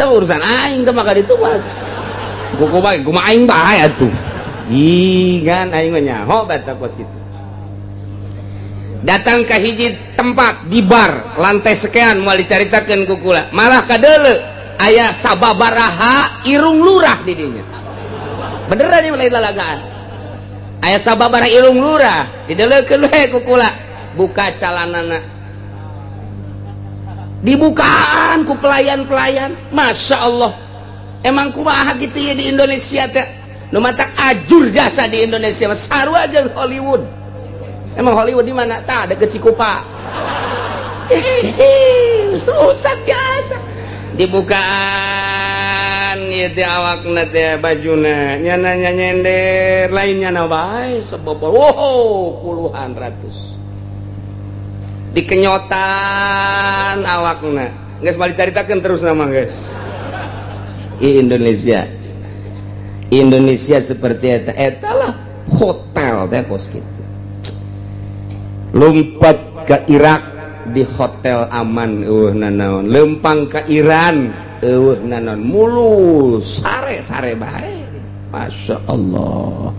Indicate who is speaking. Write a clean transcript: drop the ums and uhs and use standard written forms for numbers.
Speaker 1: urusan aing teh maka ditu mah kumaha aing bae atuh jigan aing mah nyaho bata kos kitu. Datang ke hiji tempat di bar lantai sekian moal dicaritakeun ku kula malah kadeuleu aya sababaraha irung lurah di dinya beneran ieu lain lalagaan aya sababaraha irung lurah dideleukeun we ku kula buka calanana dibukaan ku pelayan-pelayan. Masya Allah emang kumaha gitu ya di Indonesia teh nu matak ajur jasa di Indonesia sarua aja Hollywood. Emang Hollywood di mana? Tah deket Cikupa. Rusak biasa. Dibukaan ieu teh awakna teh bajuna nyana nyender lainnya na bae sebobol. Wow, puluhan ratus. Dikenyotan awakna. Geus balik caritakeun terus nama guys. Indonesia. Indonesia seperti eta lah hotel teh kos kitu. Lompat ke Irak di hotel aman nanaon lempang ke Iran nanaon mulus sare bae. Masya Allah.